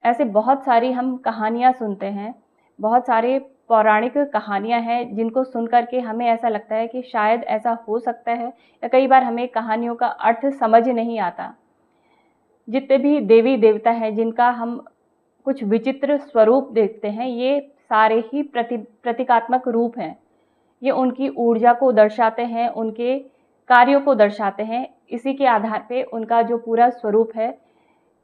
ऐसे बहुत सारी हम कहानियाँ सुनते हैं, बहुत सारे पौराणिक कहानियाँ हैं जिनको सुन कर के हमें ऐसा लगता है कि शायद ऐसा हो सकता है, या कई बार हमें कहानियों का अर्थ समझ नहीं आता। जितने भी देवी-देवता हैं जिनका हम कुछ विचित्र स्वरूप देखते हैं, ये सारे ही प्रतीकात्मक रूप हैं। ये उनकी ऊर्जा को दर्शाते हैं, उनके कार्यों को दर्शाते हैं। इसी के आधार पे उनका जो पूरा स्वरूप है,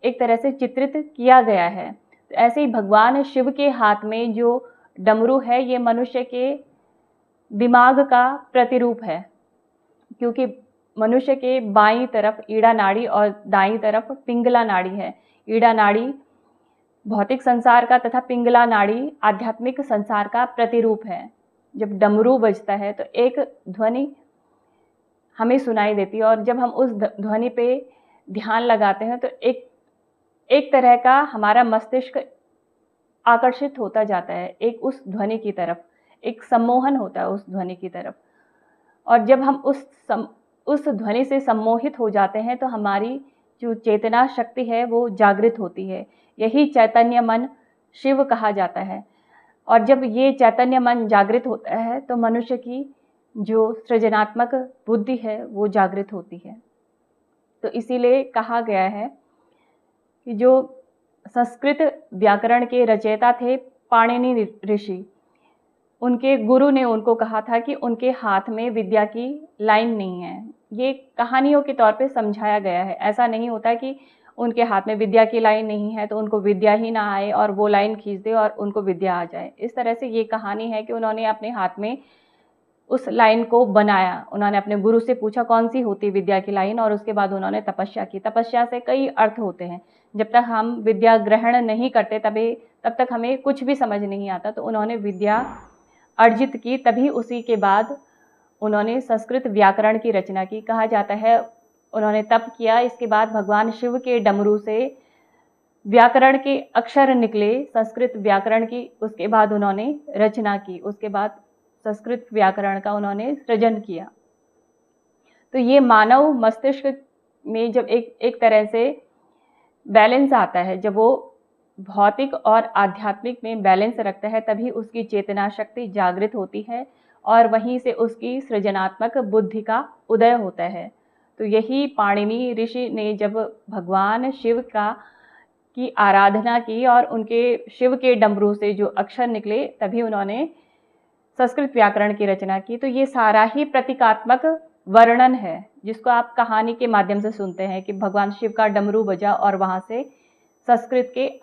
एक तरह से चित्रित किया गया है। तो ऐसे ही भगवान शिव के हाथ में जो डमरू है, ये मनुष्य के दिमाग का प्रतिरूप है, क्योंकि मनुष्य के बाईं तरफ ईड़ा नाड़ी और दाईं तरफ पिंगला नाड़ी है। ईड़ा नाड़ी भौतिक संसार का तथा पिंगला नाड़ी आध्यात्मिक संसार का प्रतिरूप है। जब डमरू बजता है तो एक ध्वनि हमें सुनाई देती है, और जब हम उस ध्वनि पे ध्यान लगाते हैं तो एक तरह का हमारा मस्तिष्क आकर्षित होता जाता है एक उस ध्वनि की तरफ, एक सम्मोहन होता है उस ध्वनि की तरफ। और जब हम उस ध्वनि से सम्मोहित हो जाते हैं तो हमारी जो चेतना शक्ति है वो जागृत होती है। यही चैतन्य मन शिव कहा जाता है। और जब ये चैतन्य मन जागृत होता है तो मनुष्य की जो सृजनात्मक बुद्धि है वो जागृत होती है। तो इसीलिए कहा गया है कि जो संस्कृत व्याकरण के रचयिता थे पाणिनि ऋषि, उनके गुरु ने उनको कहा था कि उनके हाथ में विद्या की लाइन नहीं है। ये कहानियों के तौर पे समझाया गया है। ऐसा नहीं होता कि उनके हाथ में विद्या की लाइन नहीं है तो उनको विद्या ही ना आए और वो लाइन खींच दे और उनको विद्या आ जाए। इस तरह से ये कहानी है कि उन्होंने अपने हाथ में उस लाइन को बनाया। उन्होंने अपने गुरु से पूछा कौन सी होती विद्या की लाइन, और उसके बाद उन्होंने तपस्या की। तपस्या से कई अर्थ होते हैं। जब तक हम विद्या ग्रहण नहीं करते तब तक हमें कुछ भी समझ नहीं आता। तो उन्होंने विद्या अर्जित की, तभी उसी के बाद उन्होंने संस्कृत व्याकरण की रचना की। कहा जाता है उन्होंने तप किया, इसके बाद भगवान शिव के डमरू से व्याकरण के अक्षर निकले, संस्कृत व्याकरण की। उसके बाद उन्होंने रचना की, उसके बाद संस्कृत व्याकरण का उन्होंने सृजन किया। तो ये मानव मस्तिष्क में जब एक तरह से बैलेंस आता है, जब वो भौतिक और आध्यात्मिक में बैलेंस रखता है, तभी उसकी चेतना शक्ति जागृत होती है और वहीं से उसकी सृजनात्मक बुद्धि का उदय होता है। तो यही पाणिनि ऋषि ने जब भगवान शिव की आराधना की और उनके शिव के डमरू से जो अक्षर निकले, तभी उन्होंने संस्कृत व्याकरण की रचना की। तो ये सारा ही प्रतीकात्मक वर्णन है, जिसको आप कहानी के माध्यम से सुनते हैं कि भगवान शिव का डमरू बजा और वहां से संस्कृत के